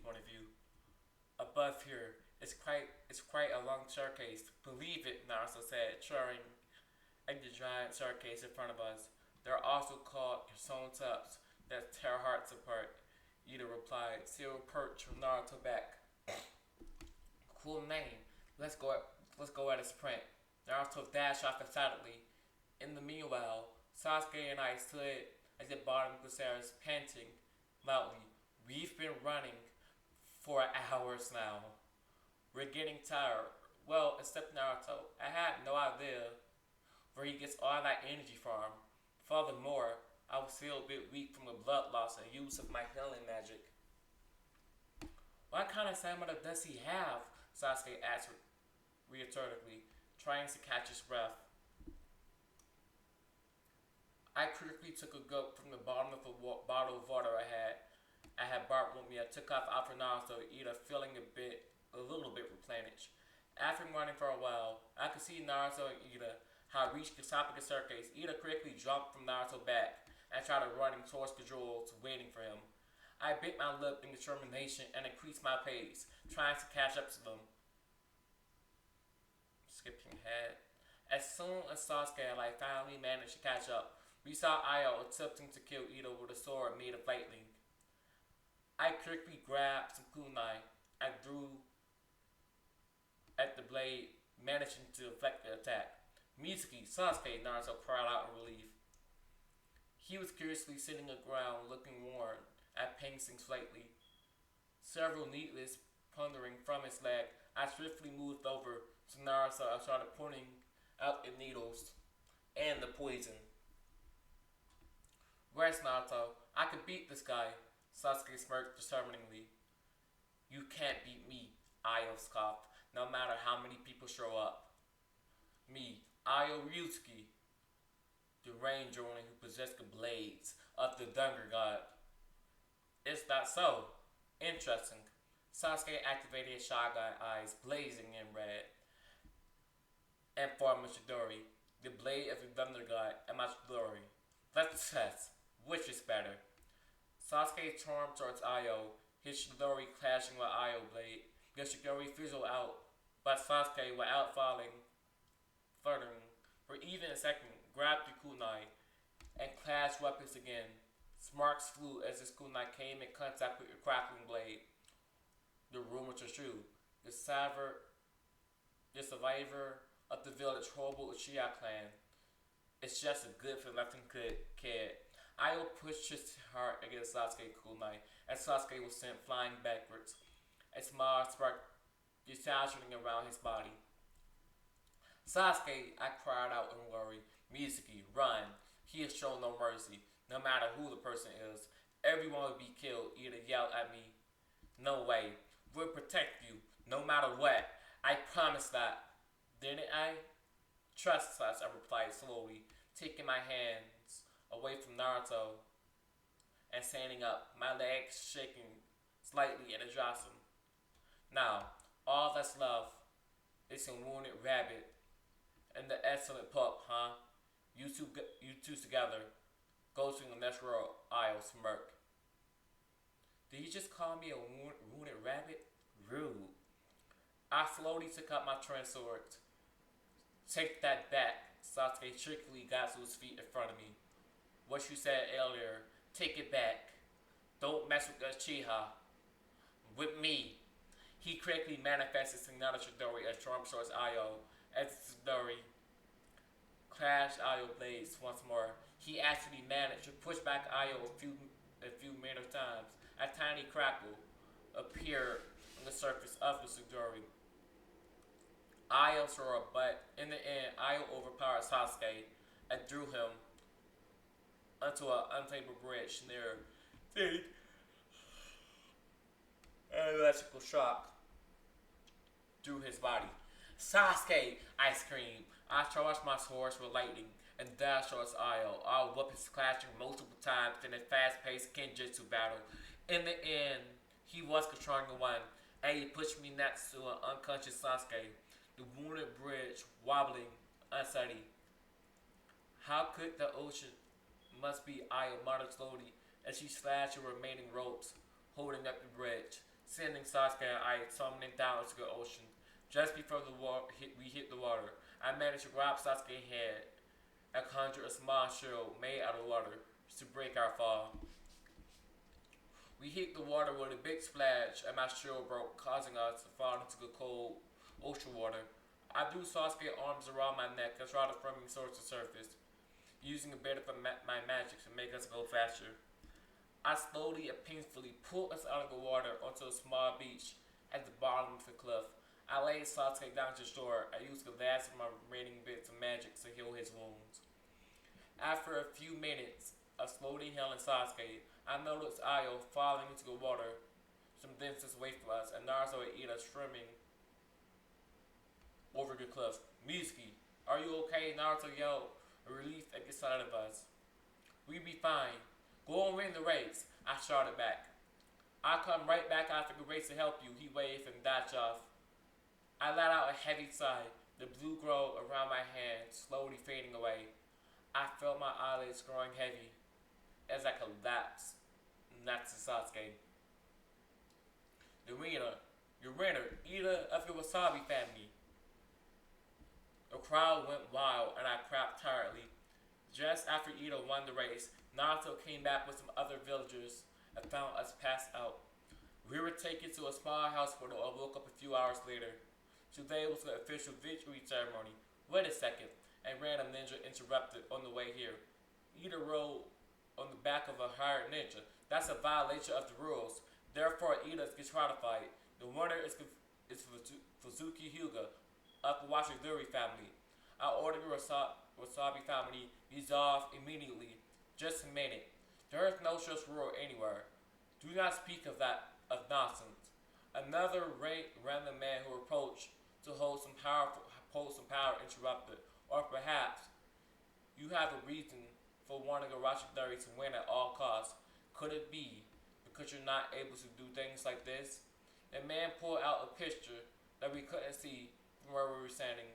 point of view. Above here, it's quite a long staircase. Believe it, Naruto said, showing at the giant staircase in front of us. They're also called stone tubs that tear hearts apart. Ida replied. Seal perched from Naruto back. Cool name. Let's go at a sprint. Naruto dashed off excitedly. In the meanwhile, Sasuke and I stood at the bottom of the stairs, panting loudly. We've been running for hours now. We're getting tired. Well, except Naruto. I had no idea where he gets all that energy from. Furthermore, I was still a bit weak from the blood loss and use of my healing magic. What kind of stamina does he have? Sasuke asked rhetorically, trying to catch his breath. I quickly took a gulp from the bottom of a bottle of water I had brought with me. I took off after Naruto, Ida feeling a little bit replenished. After running for a while, I could see Naruto and Ida had reached the top of the staircase. Ida quickly jumped from Naruto's back and started running towards the jewels, waiting for him. I bit my lip in determination and increased my pace, trying to catch up to them. Skipping ahead. As soon as Sasuke and I finally managed to catch up, we saw Io attempting to kill Ida with a sword made of lightning. I quickly grabbed some kunai and threw at the blade, managing to deflect the attack. Mizuki, Sasuke, Naruto cried out in relief. He was curiously sitting on the ground, looking worn and pacing slightly. Several needles pondering from his leg, I swiftly moved over to Naruto and started pointing out the needles and the poison. Where's Naruto? I can beat this guy, Sasuke smirked determinedly. You can't beat me, Io scoffed, no matter how many people show up. Me, Io Ryusuke, the ranger who possessed the blades of the Thunder God. Is that so? Interesting. Sasuke activated his Sharingan eyes, blazing in red, and formed a Chidori, the blade of the Thunder God, and my Chidori. Let's test. Which is better? Sasuke turned towards Io, his Chidori clashing with Io blade. The Chidori fizzled out, but Sasuke, without fluttering, for even a second, grabbed the kunai and clashed weapons again. Sparks flew as his kunai came in contact with the crackling blade. The rumors are true. The survivor of the village horrible Uchiha clan is just as good for nothing kid. Io pushed his heart against Sasuke's kunai, and Sasuke was sent flying backwards. A smile sparked desaturning around his body. Sasuke, I cried out in worry. Mizuki, run. He has shown no mercy, no matter who the person is. Everyone will be killed, Ida yelled at me. No way. We'll protect you, no matter what. I promise that. Didn't I? Trust us, I replied slowly, taking my hands away from Naruto and standing up, my legs shaking slightly and adjusting. Now, all that's left is a wounded rabbit and the excellent pup, huh? You two together. Go to the next world, I'll smirk. Did he just call me a wounded rabbit? Rude. I slowly took out my twin sword. Take that back. Sasuke trickily got to his feet in front of me. What you said earlier, take it back. Don't mess with the Uchiha. With me. He quickly manifested another Chidori as Storm Shorts Io. As Chidori clashed Io blades once more. He actually managed to push back Io a few minute times. A tiny crackle appeared on the surface of the Chidori. Io soared, but in the end, Io overpowered Sasuke and threw him onto an unstable bridge near the electrical shock through his body. Sasuke! I screamed. I charged my swords with lightning and dashed towards Io, our weapons clashing multiple times in a fast-paced Kenjutsu battle. In the end, he was the stronger one, and he pushed me next to an unconscious Sasuke, the wounded bridge wobbling unsteady. How could the ocean must be Io muttered slowly as she slashed the remaining ropes holding up the bridge. sending Sasuke and I tumbling down into the ocean. Just before we hit the water, I managed to grab Sasuke's head and conjure a small shield made out of water to break our fall. We hit the water with a big splash, and my shield broke, causing us to fall into the cold ocean water. I drew Sasuke's arms around my neck and tried to frame him towards the surface, using a bit of my magic to make us go faster. I slowly and painfully pulled us out of the water onto a small beach at the bottom of the cliff. I laid Sasuke down to shore and used the last of my remaining bits of magic to heal his wounds. After a few minutes of slowly healing Sasuke, I noticed Ayo falling into the water some distance away from us, and Naruto and Ida swimming over the cliff. Mitsuki, are you okay? Naruto yelled, relief at the sight of us. We be fine. Go and win the race, I shouted back. I'll come right back after the race to help you, he waved and dashed off. I let out a heavy sigh, the blue glow around my hand slowly fading away. I felt my eyelids growing heavy as I collapsed next to Sasuke. The winner, Ida of the Wasabi family. The crowd went wild and I clapped tiredly. Just after Ida won the race, Naruto came back with some other villagers and found us passed out. We were taken to a small hospital and woke up a few hours later. Today was the official victory ceremony. Wait a second, a random ninja interrupted on the way here. Ida rode on the back of a hired ninja. That's a violation of the rules. Therefore, Ida is disqualified. The winner is Fuzuki Hyuga of the Washidori family. I ordered the Wasabi family dissolved immediately. Just a minute. There is no such rule anywhere. Do not speak of nonsense. Another random man who approached to hold some power interrupted. Or perhaps you have a reason for wanting a Rashidari to win at all costs. Could it be because you're not able to do things like this? The man pulled out a picture that we couldn't see from where we were standing.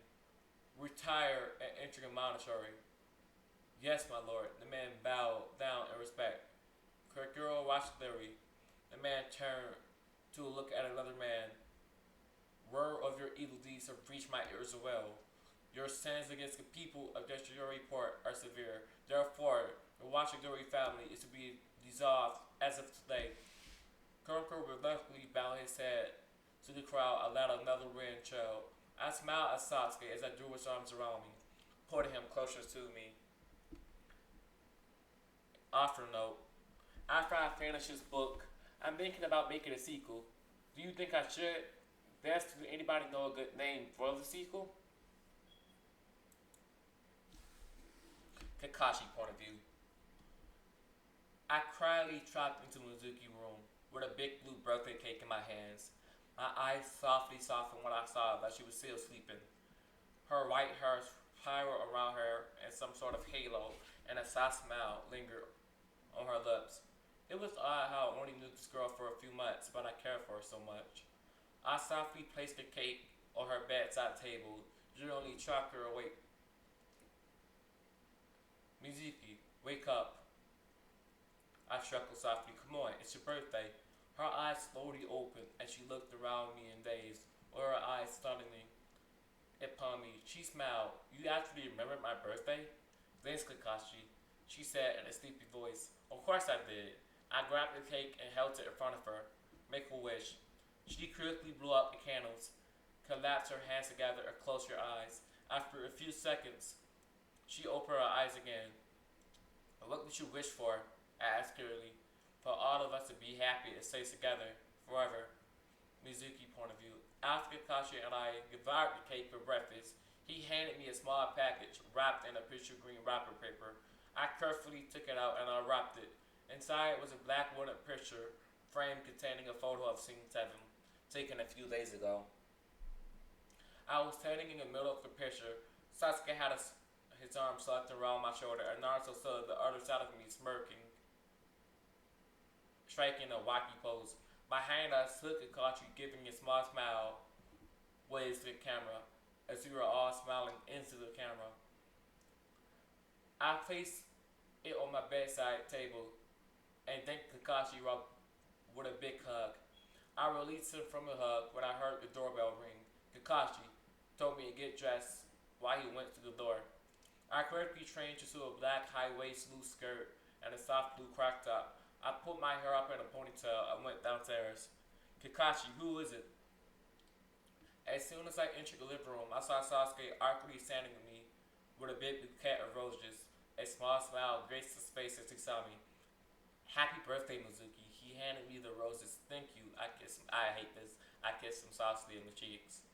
Retire and enter a monastery. Yes, my lord, the man bowed down in respect. Kurikuro Rashidari. The man turned to look at another man. Word of your evil deeds have reached my ears as well. Your sins against the people of Yashidori Port are severe. Therefore, the Washidori family is to be dissolved as of today. Kurikuro reluctantly bowed his head to the crowd and let another wind chill. I smiled at Sasuke as I drew his arms around me, putting him closer to me. Author note. After I finish this book, I'm thinking about making a sequel. Do you think I should? Does anybody know a good name for the sequel? Kakashi point of view. I quietly trooped into Mizuki's room with a big blue birthday cake in my hands. My eyes softly softened when I saw that she was still sleeping. Her white hair spiraled around her in some sort of halo, and a soft smile lingered on her lips. It was odd how I only knew this girl for a few months, but I cared for her so much. I softly placed the cake on her bedside table, gently chopped her awake. Mizuki, wake up. I chuckled softly. Come on, it's your birthday. Her eyes slowly opened as she looked around me in daze, with her eyes stunning upon me. She smiled. You actually remembered my birthday? Thanks, Kakashi, she said in a sleepy voice. Of course I did. I grabbed the cake and held it in front of her. Make a wish. She quickly blew out the candles, collapsed her hands together and closed her eyes. After a few seconds, she opened her eyes again. What did you wish for? I asked clearly. For all of us to be happy and stay together forever. Mizuki point of view. After Kakashi and I devoured the cake for breakfast, he handed me a small package wrapped in a picture green wrapper paper. I carefully took it out and unwrapped it. Inside was a black wooden picture frame containing a photo of Scene 7, taken a few days ago. I was standing in the middle of the picture. Sasuke had his arm slapped around my shoulder, and Naruto stood at the other side of me, smirking, striking a wacky pose. Behind us, stood Kakashi, giving a small smile, waves to the camera, as we were all smiling into the camera. I placed it on my bedside table and thanked Kakashi with a big hug. I released him from the hug when I heard the doorbell ring. Kakashi told me to get dressed while he went to the door. I quickly changed into a black high-waist loose skirt and a soft blue crop top. I put my hair up in a ponytail and went downstairs. Kakashi, who is it? As soon as I entered the living room, I saw Sasuke awkwardly standing with me with a big bouquet of roses. A small smile graced his face as he saw me. Happy birthday, Mizuki. He handed me the roses. Thank you. I kissed him. I hate this. I kissed him softly in the cheeks.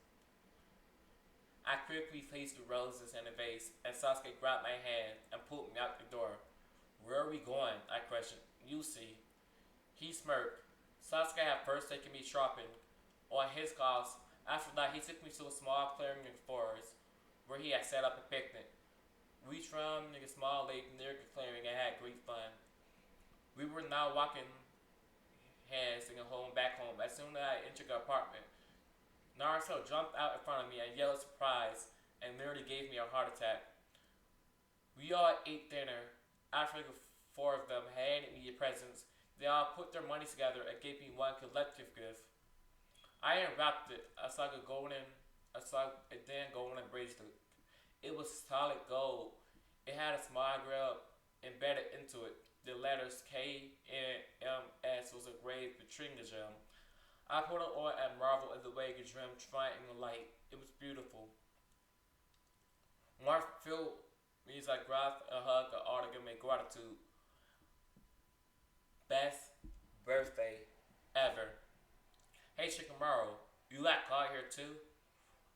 I quickly placed the roses in a vase, and Sasuke grabbed my hand and pulled me out the door. Where are we going? I questioned. You see. He smirked. Sasuke had first taken me shopping on his cost. After that, he took me to a small clearing in the forest where he had set up a picnic. We swam in a small lake near the clearing and had great fun. We were now walking hands in back home. As soon as I entered the apartment, Naruto jumped out in front of me and yelled surprise and nearly gave me a heart attack. We all ate dinner. After the four of them handed me presents, they all put their money together and gave me one collective gift. I unwrapped it. I saw a damn golden bracelet. It was solid gold. It had a small grille embedded into it. The letters K and MS was engraved between the gem. I put it on and marveled at the way the gem shone in the light. It was beautiful. Mark filled me as I grasped a hug and all to give me gratitude. Best birthday ever. Hey Shikamaru, you got caught here too?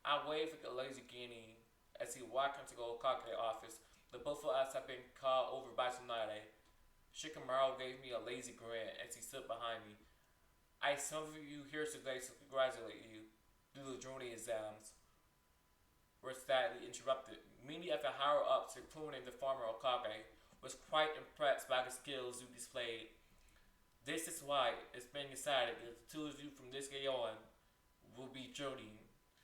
I waved like a lazy guinea as he walked into the Okage office. The both of us had been called over by Tsunade. Shikamaru gave me a lazy grin as he stood behind me. I summoned you here today to congratulate you. Do the journey exams were sadly interrupted. Many of the higher-ups, including the former Okage, was quite impressed by the skills you displayed. This is why it's been decided that the two of you from this day on will be journeying.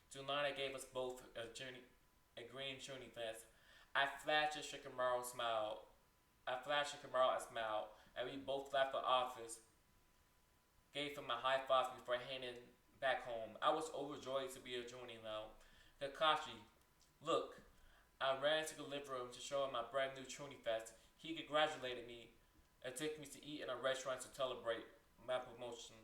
Tsunade gave us both a green journey vest. I flashed Shikamaru a smile, and we both left the office. Gave him a high five before heading back home. I was overjoyed to be a journey now. Kakashi, look. I ran to the living room to show him my brand new Chunin vest. He congratulated me and took me to eat in a restaurant to celebrate my promotion.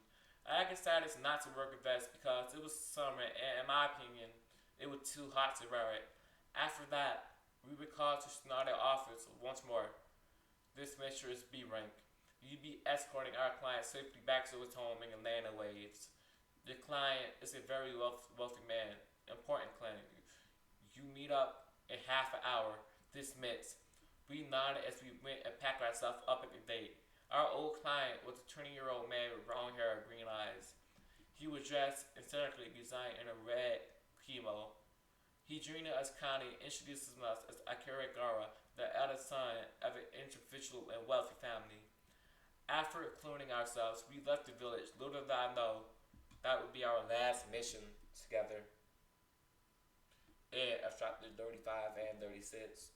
I decided not to wear the vest because it was summer and in my opinion, it was too hot to wear it. After that, we were called to Tsunade office once more. This mission is B rank. You'd be escorting our client safely back to his home in the land of waves. The client is a very wealthy man. Important client. You meet up in half an hour. Dismissed. We nodded as we went and packed ourselves up at the date. Our old client was a 20-year-old man with brown hair and green eyes. He was dressed aesthetically designed in a red kimono. He greeted us kindly and introduced us as Akira Gara, the eldest son of an individual and wealthy family. After including ourselves, we left the village. Little did I know that would be our last mission together. End of chapter 35 and 36.